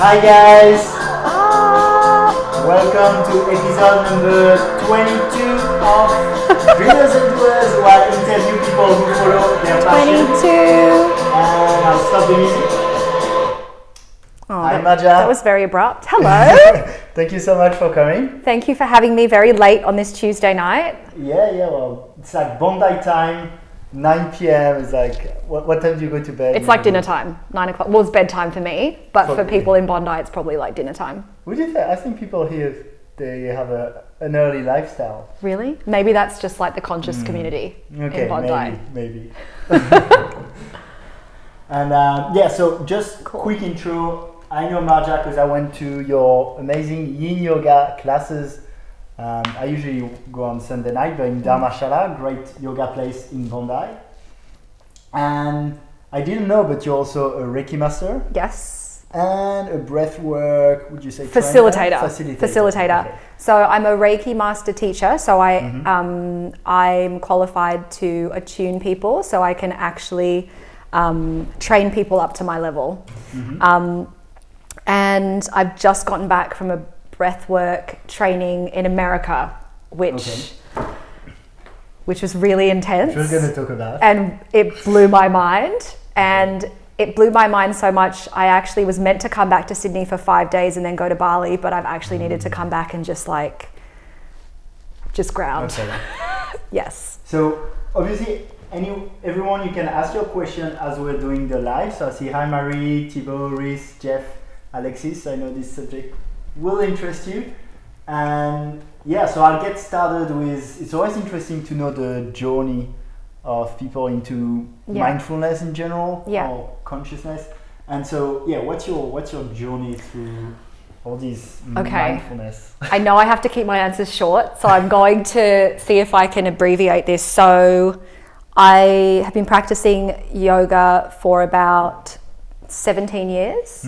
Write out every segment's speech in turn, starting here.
Hi guys! Welcome to episode number 22 of Dreamers and Doers, where I interview people who follow their passion. 22! And I'll stop the music. Oh, Hi Marja. That was very abrupt. Hello! Thank you so much for coming. Thank you for having me very late on this Tuesday night. Yeah, well, it's like Bondi time, 9 p.m. It's like, what time do you go to bed? It's like dinner time, 9 o'clock. Well, it's bedtime for me, but for people in Bondi, it's probably like dinner time. Would you say? I think people here, they have an early lifestyle. Really? Maybe that's just like the conscious community in Bondi. Maybe. And so just quick intro. I know Marja because I went to your amazing yin yoga classes. I usually go on Sunday night, but in Dharma Shala, great yoga place in Bondi. And I didn't know, but you're also a reiki master. Yes. And a breathwork, would you say? Facilitator. Okay. So I'm a reiki master teacher. So I'm qualified to attune people, so I can actually train people up to my level. And I've just gotten back from a breathwork training in America, which was really intense. Which we're going to talk about. And it blew my mind. And it blew my mind so much, I actually was meant to come back to Sydney for 5 days and then go to Bali, but I've actually needed to come back and just ground. Okay. Yes. So obviously, everyone, you can ask your question as we're doing the live. So I see hi Marie, Thibaut, Reese, Jeff, Alexis. I know this subject will interest you. And so I'll get started with, it's always interesting to know the journey of people into mindfulness in general or consciousness. And so what's your journey through all these mindfulness? I know I have to keep my answers short, so I'm going to see if I can abbreviate this. So I have been practicing yoga for about 17 years.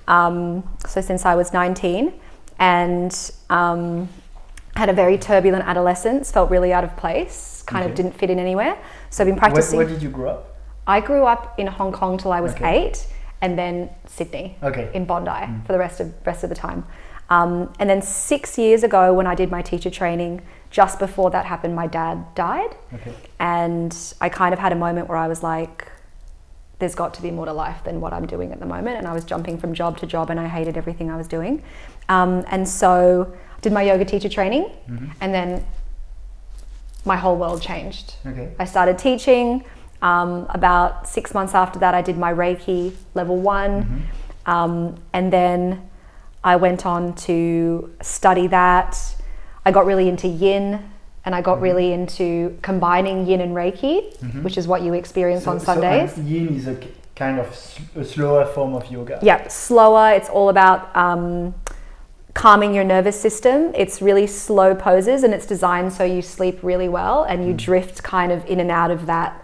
So since I was 19, and had a very turbulent adolescence, felt really out of place, kind of didn't fit in anywhere. So I've been practicing. Where did you grow up? I grew up in Hong Kong till I was 8, and then Sydney in Bondi for the rest of the time. And then 6 years ago, when I did my teacher training, just before that happened, my dad died. And I kind of had a moment where I was like, there's got to be more to life than what I'm doing at the moment. And I was jumping from job to job and I hated everything I was doing. And so I did my yoga teacher training and then my whole world changed. I started teaching. About 6 months after that, I did my Reiki level 1. And then I went on to study that. I got really into yin. And I got really into combining yin and Reiki, which is what you experience on Sundays. So yin is a kind of a slower form of yoga. Yeah, slower. It's all about calming your nervous system. It's really slow poses and it's designed so you sleep really well and you drift kind of in and out of that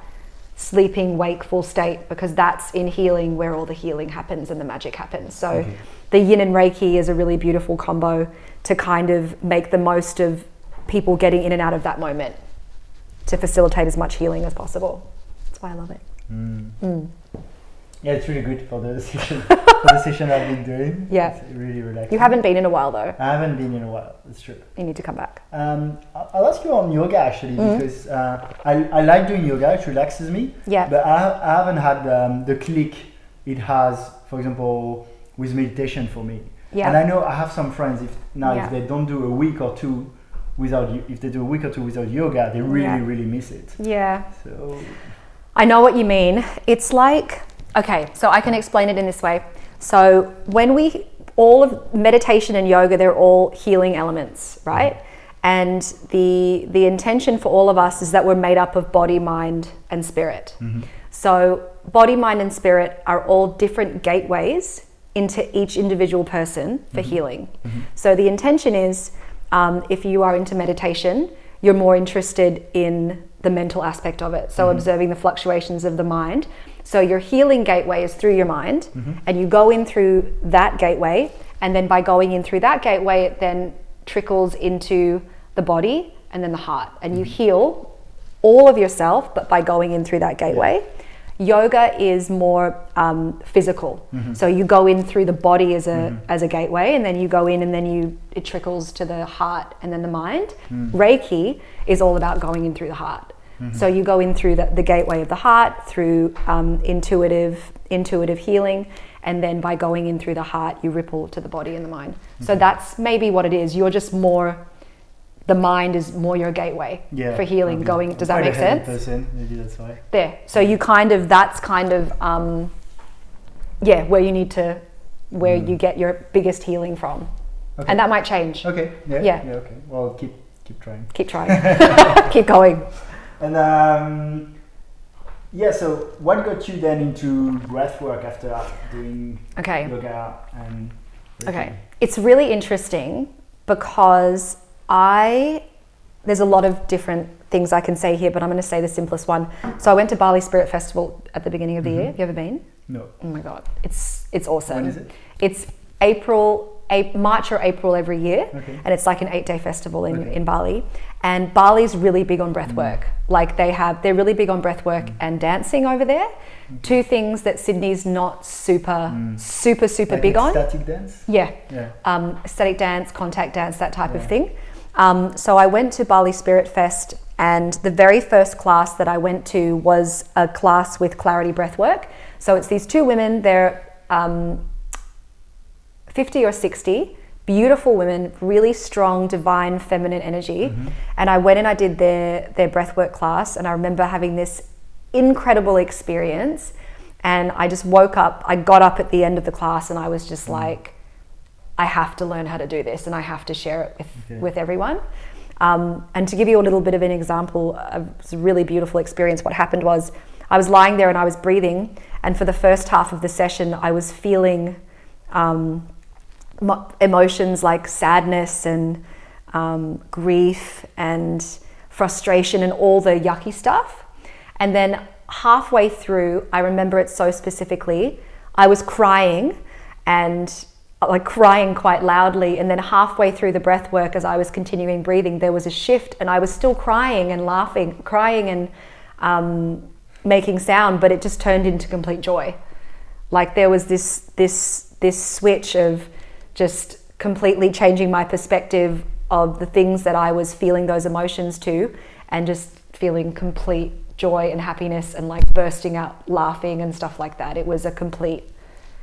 sleeping, wakeful state, because that's in healing where all the healing happens and the magic happens. So the yin and Reiki is a really beautiful combo to kind of make the most of people getting in and out of that moment to facilitate as much healing as possible. That's why I love it. Yeah, it's really good for the session. I've been doing. Yeah, it's really relaxing. You haven't been in a while though. I haven't been in a while. That's true. You need to come back. I'll ask you on yoga actually because I like doing yoga. It relaxes me. Yeah. But I haven't had the click it has, for example, with meditation for me. Yeah. And I know I have some friends if they don't do a week or two without yoga, they really miss it. Yeah. So I know what you mean. It's like, so I can explain it in this way. So when all of meditation and yoga, they're all healing elements, right? And the intention for all of us is that we're made up of body, mind, and spirit. So body, mind, and spirit are all different gateways into each individual person for healing. So the intention is, if you are into meditation, you're more interested in the mental aspect of it. So observing the fluctuations of the mind. So your healing gateway is through your mind, and you go in through that gateway. And then by going in through that gateway, it then trickles into the body and then the heart. And you heal all of yourself, but by going in through that gateway. Yoga is more physical. So you go in through the body as a gateway, and then you go in and then it trickles to the heart and then the mind. Reiki is all about going in through the heart. So you go in through the gateway of the heart, through intuitive healing, and then by going in through the heart, you ripple to the body and the mind. So that's maybe what it is. You're just more, the mind is more your gateway for healing. Going, does that make sense? Maybe that's why. There. So you that's where you need to, where you get your biggest healing from. And that might change. Okay. Yeah. Okay. Well, keep trying. Keep trying. Keep going. And so what got you then into breathwork after doing yoga and Reiki? Okay. It's really interesting because there's a lot of different things I can say here, but I'm going to say the simplest one. So I went to Bali Spirit Festival at the beginning of the year. Have you ever been? No. Oh my God. It's awesome. When is it? It's March or April every year. Okay. And it's like an 8-day festival in Bali. And Bali's really big on breath work. Like they're really big on breath work and dancing over there. Two things that Sydney's not super like big on. Static dance? Yeah. Static dance, contact dance, that type of thing. So I went to Bali Spirit Fest, and the very first class that I went to was a class with Clarity Breathwork. So it's these two women, they're 50 or 60, beautiful women, really strong, divine, feminine energy. And I went and I did their breathwork class, and I remember having this incredible experience. And I just woke up, I got up at the end of the class, and I was just like, I have to learn how to do this, and I have to share it with everyone. And to give you a little bit of an example of a really beautiful experience, what happened was I was lying there and I was breathing, and for the first half of the session I was feeling emotions like sadness and grief and frustration and all the yucky stuff. And then halfway through, I remember it so specifically, I was crying, and like crying quite loudly. And then halfway through the breath work, as I was continuing breathing, there was a shift, and I was still crying and laughing, crying and making sound, but it just turned into complete joy. Like there was this switch of just completely changing my perspective of the things that I was feeling those emotions to, and just feeling complete joy and happiness and like bursting out laughing and stuff like that. It was a complete...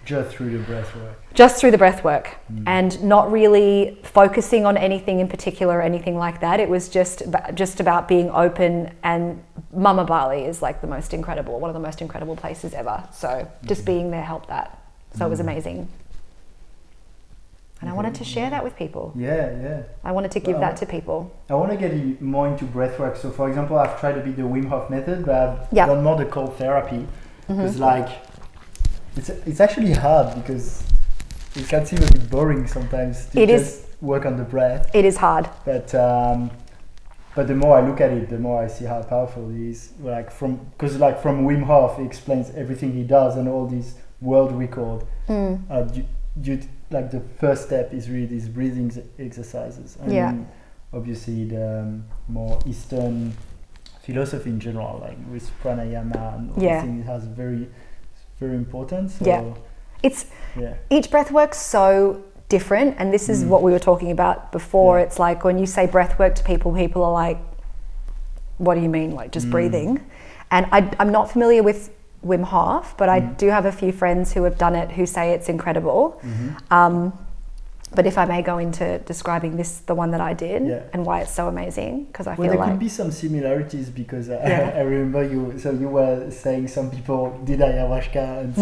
Just through the breath work. Just through the breath work, and not really focusing on anything in particular or anything like that. It was just about being open, and Mama Bali is like one of the most incredible places ever. So just being there helped that. So it was amazing. And I wanted to share that with people. Yeah. I wanted to give that to people. I want to get more into breathwork. So for example, I've tried a bit the Wim Hof method, but I've done more the cold therapy. It's like, it's actually hard because it can seem a bit boring sometimes to work on the breath. It is hard. But the more I look at it, the more I see how powerful it is. Because from Wim Hof, he explains everything he does and all these world record. Like the first step is really these breathing exercises. And obviously the more Eastern philosophy in general, like with pranayama and all these things, it has very, very important. So each breath work's so different, and this is what we were talking about before. It's like when you say breath work to people are like, what do you mean, like just breathing? And I'm not familiar with Wim Hof, but I do have a few friends who have done it who say it's incredible. But if I may go into describing the one that I did and why it's so amazing, because I feel there could be some similarities, because I remember you were saying some people did ayahuasca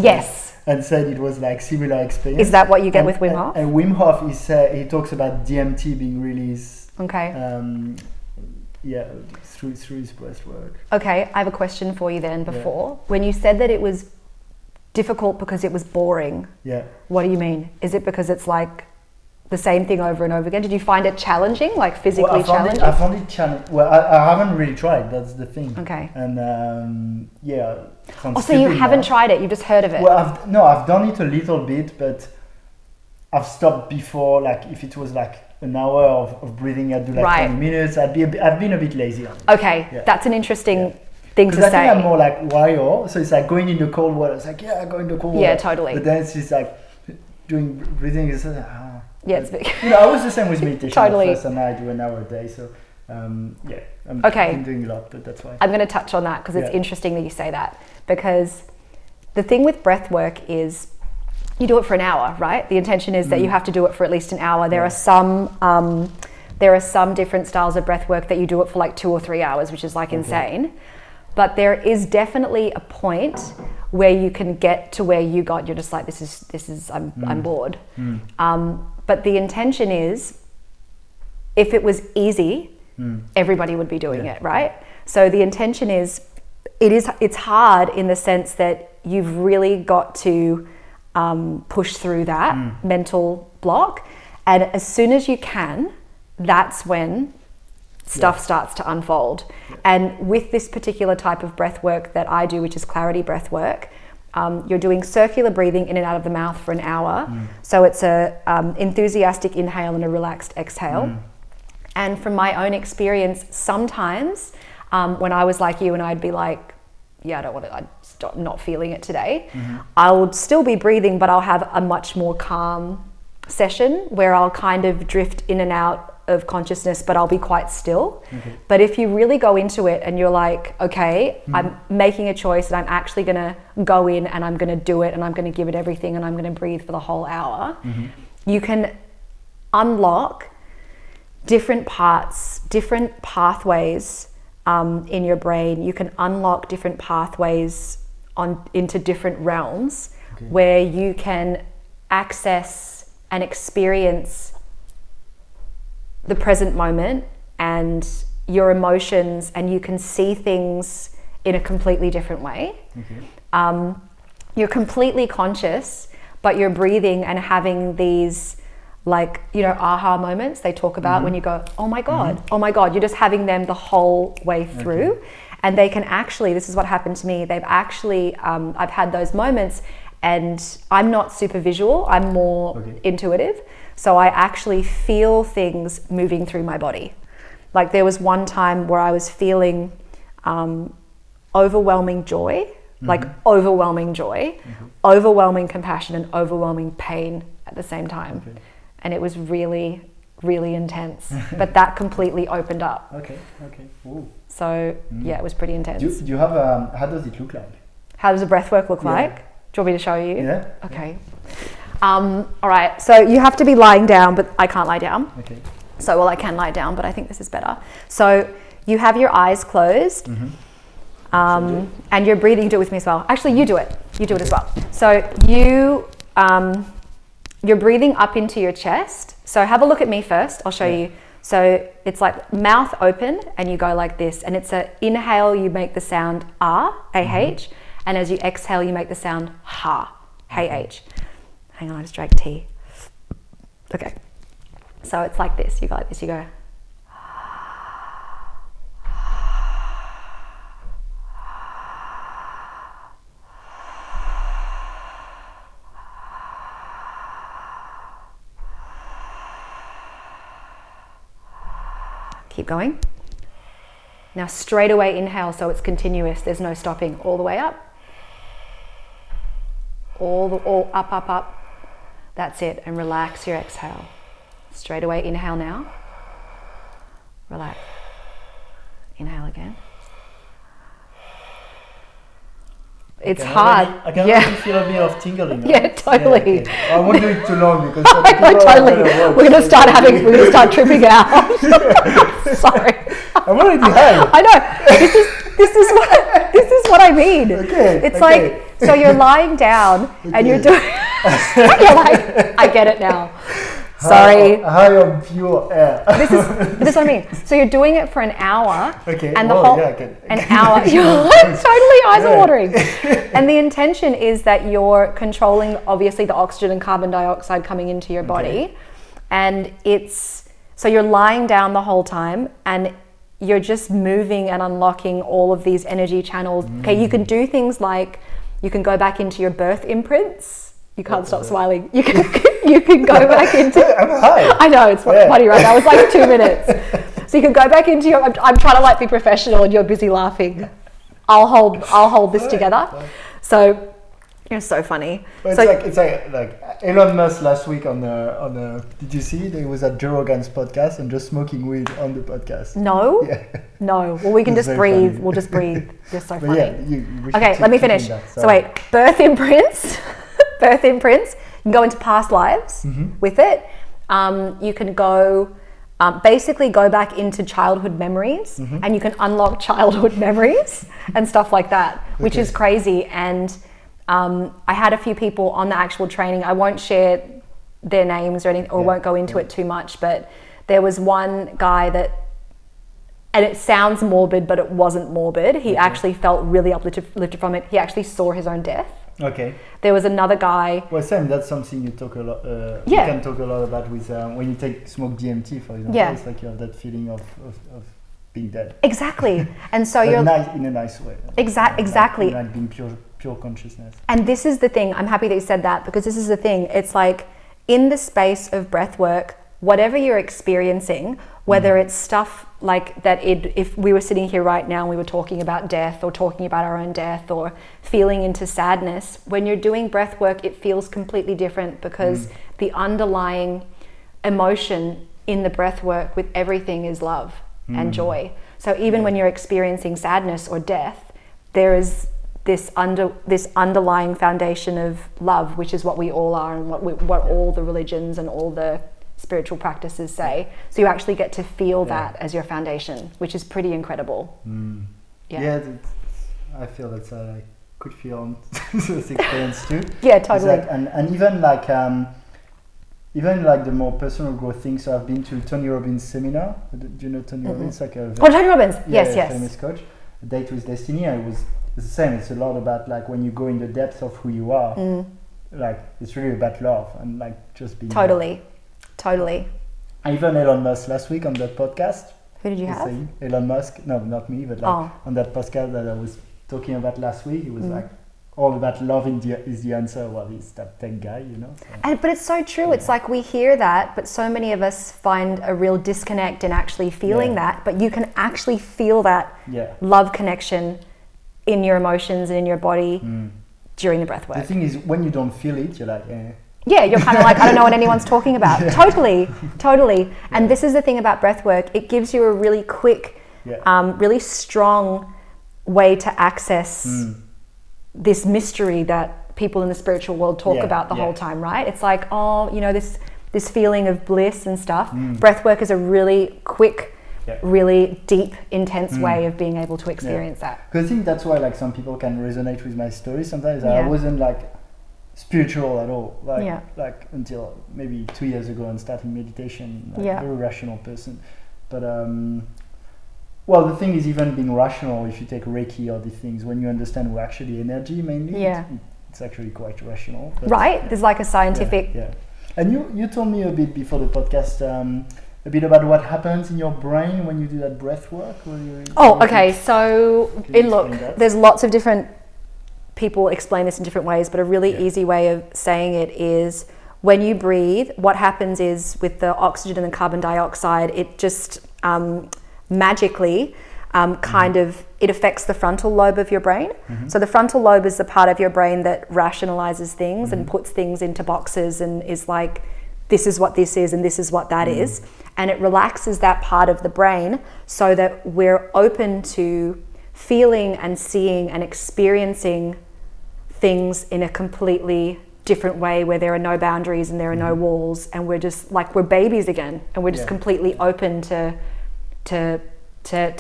and said it was like similar experience. Is that what you get with Wim Hof? And Wim Hof he talks about DMT being released. Through his breath work. Okay, I have a question for you then before. When you said that it was difficult because it was boring, what do you mean? Is it because it's like the same thing over and over again? Did you find it challenging, like physically challenging? I found it challenging. Well, I haven't really tried, that's the thing. Okay. And so you haven't tried it, you've just heard of it? Well, I've done it a little bit, but I've stopped before. Like if it was like an hour of breathing, I'd do like 20 minutes. I've been a bit lazy on it. Okay, that's an interesting thing to say. I think I'm more like warrior, so it's like going in the cold water. It's like, yeah, go in the cold water. Yeah, totally. But then it's just like doing breathing is like, yeah, it's big. I was the same with meditation. Totally. First, and I do an hour a day, so I'm doing a lot, but that's why. I'm going to touch on that because it's interesting that you say that, because the thing with breath work is you do it for an hour, right? The intention is that you have to do it for at least an hour. There are some different styles of breath work that you do it for like 2 or 3 hours, which is like insane. But there is definitely a point where you can get to where you got. You're just like, this is I'm bored. But the intention is, if it was easy, everybody would be doing it, right? So the intention is, it's hard in the sense that you've really got to push through that mental block, and as soon as you can, that's when stuff starts to unfold. And with this particular type of breath work that I do, which is clarity breath work, you're doing circular breathing in and out of the mouth for an hour. So it's a enthusiastic inhale and a relaxed exhale. And from my own experience, sometimes when I was like you and I'd be like, I'm not feeling it today, I would still be breathing, but I'll have a much more calm session where I'll kind of drift in and out of consciousness, but I'll be quite still. But if you really go into it and you're like, okay, I'm making a choice and I'm actually going to go in and I'm going to do it and I'm going to give it everything and I'm going to breathe for the whole hour, you can unlock different parts, different pathways in your brain. You can unlock different pathways into different realms where you can access and experience the present moment and your emotions, and you can see things in a completely different way. You're completely conscious, but you're breathing and having these, like, aha moments they talk about when you go, oh my God, you're just having them the whole way through. And they can actually, this is what happened to me, they've actually, I've had those moments, and I'm not super visual, I'm more intuitive. So I actually feel things moving through my body. Like there was one time where I was feeling overwhelming joy, overwhelming compassion and overwhelming pain at the same time. And it was really, really intense. But that completely opened up. Ooh. So it was pretty intense. Do you have, how does it look like? How does the breath work look like? Do you want me to show you? Yeah. Okay. All right, so you have to be lying down, but I can't lie down. So, I can lie down, but I think this is better. So you have your eyes closed, and you're breathing. Do it with me as well. Actually, you do it. You do it as well. So you're breathing up into your chest. So have a look at me first. I'll show you. So it's like mouth open, and you go like this. And it's a inhale, you make the sound ah, A-H. And as you exhale, you make the sound ha, H. Hang on, I just drank tea. Okay. So it's like this. You go like this. You go. Keep going. Now straight away inhale, so it's continuous. There's no stopping. All the way up. All up, up, up. That's it. And relax your exhale. Straight away inhale now. Relax. Inhale again. It's hard. I can already feel a bit of tingling. Right? Yeah, totally. I won't do it too long because totally. We're gonna start tripping out. Sorry. I'm already high. I know. This is what I mean. It's like, so you're lying down and you're doing. You're like, I get it now. Sorry. High on pure air. This is what I mean. So you're doing it for an hour. And the an hour. You're like, totally eyes are watering. And the intention is that you're controlling, obviously, the oxygen and carbon dioxide coming into your body. And so you're lying down the whole time, and you're just moving and unlocking all of these energy channels. Okay, you can do things like, you can go back into your birth imprints. You can't stop smiling. You can go back into. I'm high. I know, it's funny, right? That was like 2 minutes. So you can go back into your. I'm trying to like be professional, and you're busy laughing. I'll hold this together. So you're so funny. But it's like Elon Musk last week on the did you see it? He was at Joe Rogan's podcast and just smoking weed on the podcast. No. Yeah. No. Well, we can just breathe. Funny. We'll just breathe. You're so funny. Yeah, okay, let me finish. So wait, birth imprints. Birth imprints. You can go into past lives with it. You can go basically go back into childhood memories, and you can unlock childhood memories and stuff like that, which is crazy. And I had a few people on the actual training. I won't share their names or anything, or won't go into it too much, but there was one guy that, and it sounds morbid, but it wasn't morbid. He actually felt really uplifted from it. He actually saw his own death. Okay. There was another guy. Well, Sam, that's something you talk a lot. You can talk a lot about with when you smoke DMT, for example. Yeah. It's like you have that feeling of being dead. Exactly, and so you're in a nice way. Exactly. Like being pure consciousness. And this is the thing. I'm happy that you said that, because this is the thing. It's like in the space of breath work, whatever you're experiencing, whether it's stuff like that, if we were sitting here right now and we were talking about death or talking about our own death or feeling into sadness, when you're doing breath work, it feels completely different, because the underlying emotion in the breath work with everything is love and joy. So even when you're experiencing sadness or death, there is this underlying foundation of love, which is what we all are, and what all the religions and all the spiritual practices say. So you actually get to feel that as your foundation, which is pretty incredible. I feel that's I could feel on this experience too. Yeah, totally. Like, and even like the more personal growth things. So I've been to Tony Robbins' seminar. Do you know Tony Robbins? Like Tony Robbins. Yes. Famous coach. A Date with Destiny. It's the same. It's a lot about like when you go in the depths of who you are. Like it's really about love and like just being. Totally. Even Elon Musk last week on that podcast. Who did you have? Elon Musk. No, not me, but like on that podcast that I was talking about last week, it was like all about love is the answer. Well, he's that tech guy, you know. So. But it's so true. It's like we hear that, but so many of us find a real disconnect in actually feeling that. But you can actually feel that love connection in your emotions and in your body during the breath work. The thing is, when you don't feel it, you're like, Yeah, you're kind of like, I don't know what anyone's talking about. Totally. And this is the thing about breath work. It gives you a really quick, really strong way to access this mystery that people in the spiritual world talk about the whole time, right? It's like, this feeling of bliss and stuff. Breath work is a really quick, really deep, intense way of being able to experience that. Because I think that's why like some people can resonate with my story. Sometimes I wasn't like spiritual at all, like until maybe 2 years ago and starting meditation, very rational person. But well, the thing is, even being rational, if you take Reiki or these things, when you understand we're actually energy mainly, it's actually quite rational. Right? There's like a scientific... And you told me a bit before the podcast, a bit about what happens in your brain when you do that breath work. So there's lots of different people explain this in different ways, but a really easy way of saying it is when you breathe, what happens is with the oxygen and the carbon dioxide, it just magically it affects the frontal lobe of your brain. So the frontal lobe is the part of your brain that rationalizes things and puts things into boxes and is like, this is what this is and this is what that is. And it relaxes that part of the brain so that we're open to feeling and seeing and experiencing things in a completely different way, where there are no boundaries and there are no walls, and we're just like, we're babies again, and we're just completely open to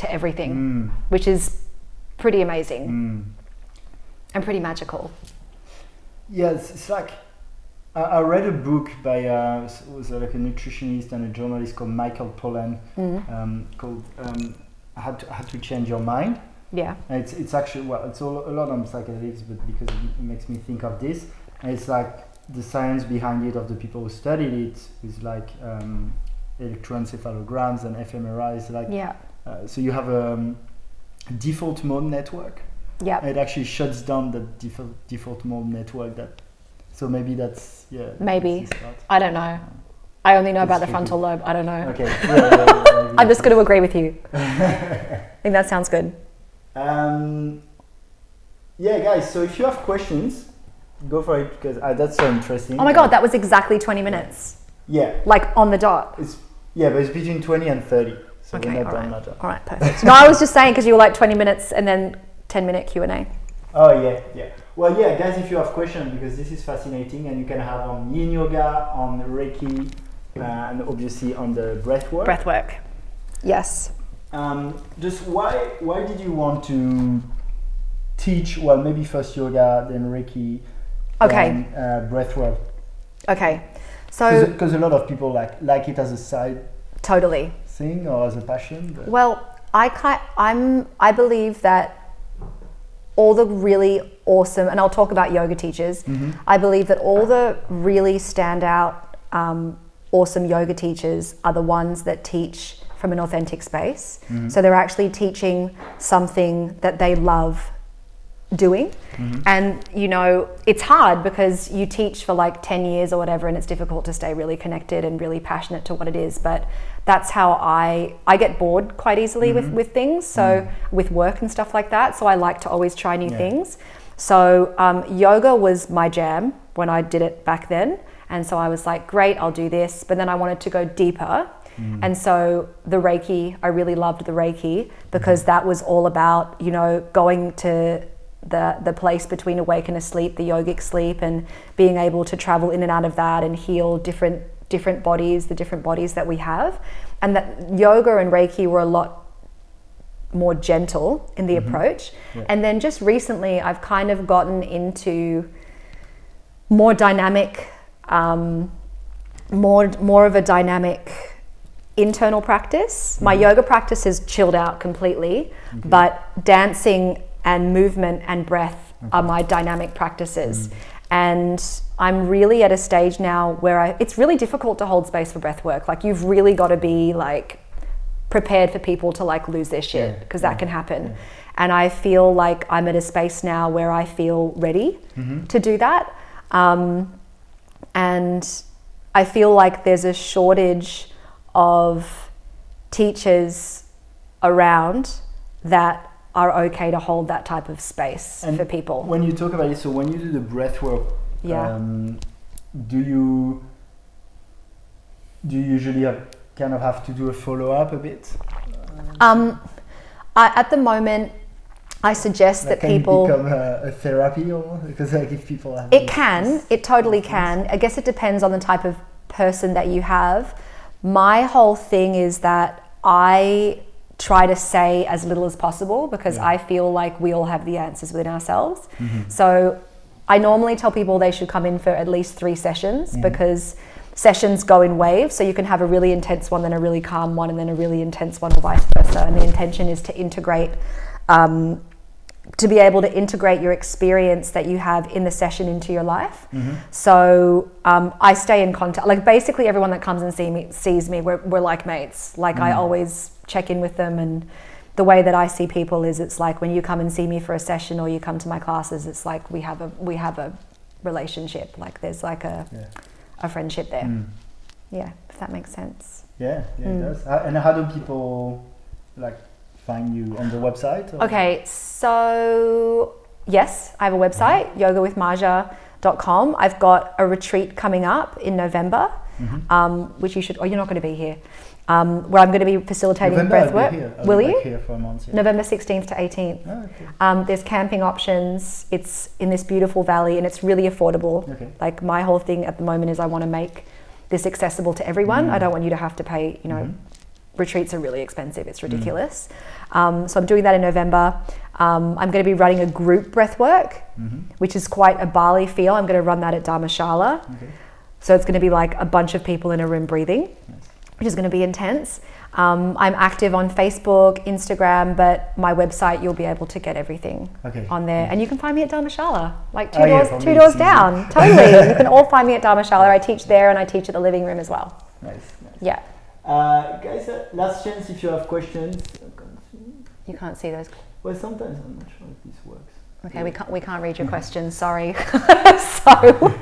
everything, which is pretty amazing and pretty magical. Yes, it's like I read a book by was like a nutritionist and a journalist called Michael Pollan called How to Change Your Mind. Yeah, and it's actually it's a lot on psychedelics, but because it makes me think of this, and it's like the science behind it of the people who studied it is like electroencephalograms and fMRIs, like so you have a default mode network. Yeah, it actually shuts down the default mode network. So maybe that's maybe I don't know. I only know about the frontal lobe. I don't know. Okay, I'm just going to agree with you. I think that sounds good. yeah, guys. So if you have questions, go for it because that's so interesting. Oh my God, that was exactly 20 minutes. Yeah. Like on the dot. But it's between 20 and 30. So okay, we're not all done right. that. All right, perfect. No, I was just saying because you were like 20 minutes and then 10-minute Q&A. Oh yeah. Well, yeah, guys, if you have questions, because this is fascinating, and you can have on Yin Yoga, on Reiki, and obviously on the breathwork. Breathwork. Yes. Just why did you want to teach? Well, maybe first yoga, then Reiki, then breathwork. Okay, so because a lot of people like it as a side totally thing or as a passion. But. Well, I believe that all the really awesome, and I'll talk about yoga teachers. Mm-hmm. I believe that all the really standout, awesome yoga teachers are the ones that teach from an authentic space. Mm-hmm. So they're actually teaching something that they love doing. Mm-hmm. And you know, it's hard because you teach for like 10 years or whatever, and it's difficult to stay really connected and really passionate to what it is. But that's how I get bored quite easily with things. So with work and stuff like that. So I like to always try new things. So yoga was my jam when I did it back then. And so I was like, great, I'll do this. But then I wanted to go deeper. And so the Reiki, I really loved the Reiki because that was all about, you know, going to the place between awake and asleep, the yogic sleep, and being able to travel in and out of that and heal different bodies, the different bodies that we have. And that yoga and Reiki were a lot more gentle in the approach. Yeah. And then just recently I've kind of gotten into more dynamic, more of a dynamic internal practice. My yoga practice has chilled out completely, but dancing and movement and breath are my dynamic practices. And I'm really at a stage now where it's really difficult to hold space for breath work. Like you've really got to be like prepared for people to like lose their shit because that can happen. Yeah. And I feel like I'm at a space now where I feel ready to do that. And I feel like there's a shortage of teachers around that are okay to hold that type of space for people. When you talk about it, so when you do the breath work, do you usually have to do a follow-up a bit? At the moment, I suggest that people... Can it become a therapy almost? Because like if people have... It totally can. I guess it depends on the type of person that you have. My whole thing is that I try to say as little as possible because I feel like we all have the answers within ourselves. So I normally tell people they should come in for at least 3 sessions because sessions go in waves. So you can have a really intense one, then a really calm one, and then a really intense one, or vice versa. And the intention is to integrate, to be able to integrate your experience that you have in the session into your life. So I stay in contact. Like basically everyone that comes and sees me, we're like mates. Like I always check in with them, and the way that I see people is it's like when you come and see me for a session or you come to my classes, it's like we have a relationship. Like there's like a friendship there. Yeah, if that makes sense. Yeah, it does. And how do people like find you on the website? Or? Okay, so yes, I have a website, yogawithmarja.com. I've got a retreat coming up in November, which you should, you're not going to be here, where I'm going to be facilitating breathwork. Will you? Here for a month, November 16th to 18th. Oh, okay. There's camping options. It's in this beautiful valley and it's really affordable. Okay. Like my whole thing at the moment is I want to make this accessible to everyone. I don't want you to have to pay, retreats are really expensive. It's ridiculous. So I'm doing that in November. I'm going to be running a group breathwork, which is quite a Bali feel. I'm going to run that at Dharma Shala. Okay. So it's going to be like a bunch of people in a room breathing, which is going to be intense. I'm active on Facebook, Instagram, but my website, you'll be able to get everything on there. And you can find me at Dharma Shala, like two doors down. Totally. You can all find me at Dharma Shala. I teach there and I teach at the living room as well. Nice. Yeah. Guys, last chance if you have questions. You can't see those. Well, sometimes I'm not sure if this works. Okay, we can't read your questions. Sorry. So.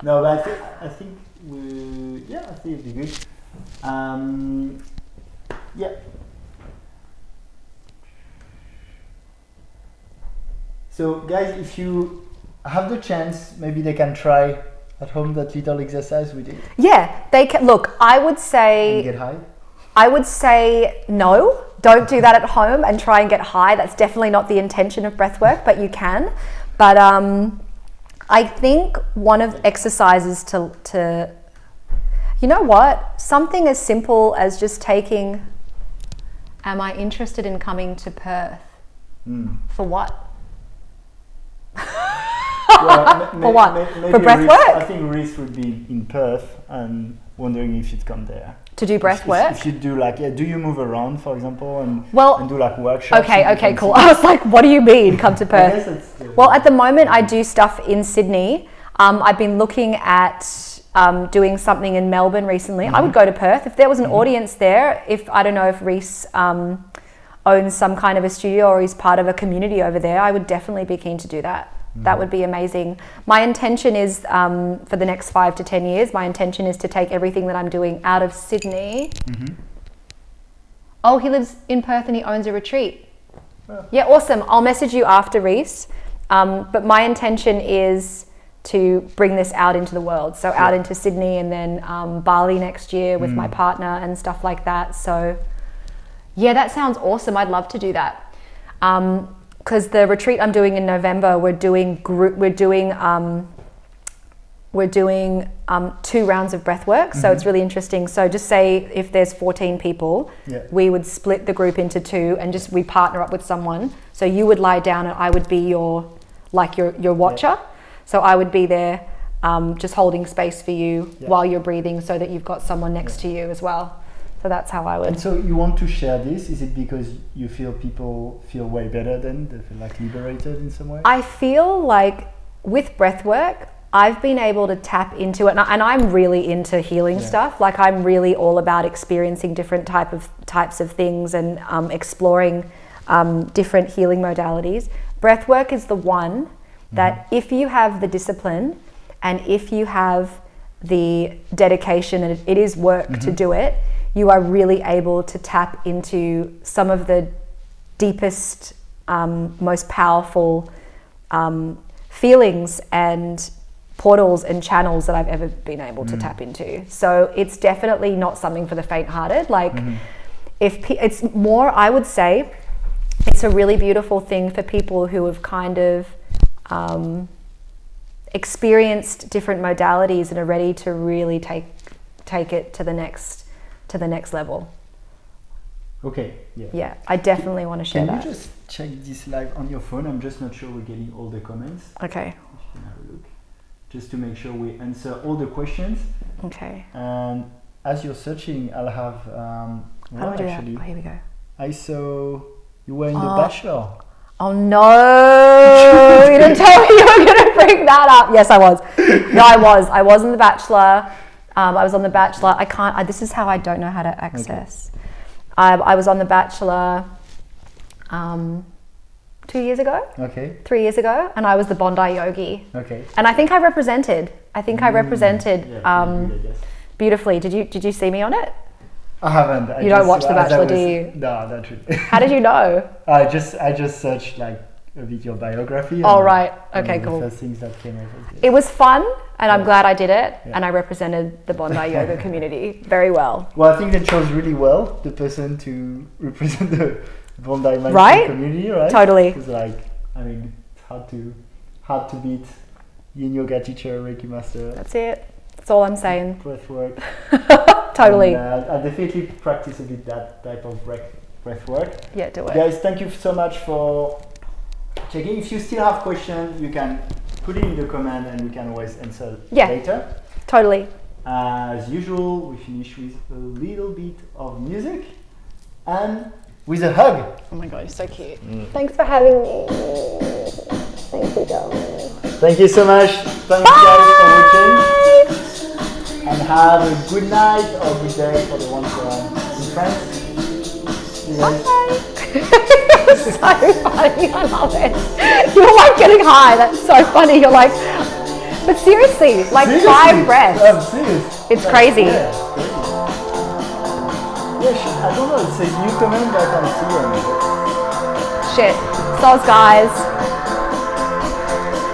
No, but I think it'd be good. So guys, if you have the chance, maybe they can try at home that little exercise we did. Yeah, they can. Look, I would say... And get high? I would say no. Don't do that at home and try and get high. That's definitely not the intention of breathwork, but you can. But I think one of exercises to you know what? Something as simple as just taking, am I interested in coming to Perth? For what? Well, for what? Maybe for breath work? I think Reese would be in Perth and wondering if you'd come there. To do breath work? If you do like, do you move around, for example, and do like workshops? Okay, cool. I was like, what do you mean, come to Perth? Well, at the moment, I do stuff in Sydney. I've been looking at doing something in Melbourne recently. I would go to Perth. If there was an audience there, I don't know if Reese owns some kind of a studio or he's part of a community over there, I would definitely be keen to do that. That would be amazing. My intention is, for the next 5 to 10 years, my intention is to take everything that I'm doing out of Sydney. Oh, he lives in Perth and he owns a retreat. Yeah, awesome. I'll message you after, Reese. But my intention is to bring this out into the world. So out into Sydney and then Bali next year with my partner and stuff like that. So yeah, that sounds awesome. I'd love to do that. Because the retreat I'm doing in November, we're doing 2 rounds of breath work. So it's really interesting. So just say if there's 14 people, we would split the group into 2 and we partner up with someone. So you would lie down and I would be your watcher. So I would be there just holding space for you while you're breathing so that you've got someone next to you as well. So that's how I would. And so you want to share this? Is it because you feel people feel way better then? They feel like liberated in some way? I feel like with breathwork, I've been able to tap into it, and I'm really into healing stuff. Like I'm really all about experiencing different types of things and exploring different healing modalities. Breathwork is the one that if you have the discipline and if you have the dedication, and it is work to do it, you are really able to tap into some of the deepest, most powerful feelings and portals and channels that I've ever been able to tap into. So it's definitely not something for the faint-hearted. Like it's more, I would say, it's a really beautiful thing for people who have kind of experienced different modalities and are ready to really take it to the next level. Okay. Yeah, I definitely want to share that. Can you just check this live on your phone? I'm just not sure we're getting all the comments. Okay. If you can have a look. Just to make sure we answer all the questions. Okay. And as you're searching, I'll have How do I do that? Oh, here we go. I saw you were in The Bachelor. Oh no! You didn't tell me you were going to bring that up. Yes, I was. No, I was. I was in The Bachelor. I was on The Bachelor. This is how I don't know how to access. Okay. I was on The Bachelor 2 years ago. Okay. 3 years ago, and I was the Bondi Yogi. Okay. And I think I represented. Beautifully. Did you see me on it? I haven't. You don't watch The Bachelor, do you? No, not really. How did you know? I just searched like a bit your biography. Oh right. Okay, cool. The first things that came up. It was fun, and I'm glad I did it, and I represented the Bondi yoga community very well. Well, I think they chose really well the person to represent the Bondi mindfulness community, right? Totally. Because it's hard to beat Yin yoga teacher, Reiki master. That's it. That's all I'm saying. Breathwork. Totally. And, I definitely practice a bit that type of breathwork. Yeah, do it. Guys, thank you so much for checking. If you still have questions, you can put it in the comment and we can always answer later. Totally. As usual, we finish with a little bit of music and with a hug. Oh my God, you're so cute. Thanks for having me. Thank you, darling. Thank you so much. Thanks guys for watching. And have a good night or good day for the ones who are in France. Bye. So funny, I love it. You're like getting high, that's so funny. You're like, but seriously, 5 breaths. I'm serious. It's crazy. Yeah, I don't know, it says new comment, but I can't see it. Shit. Soz guys.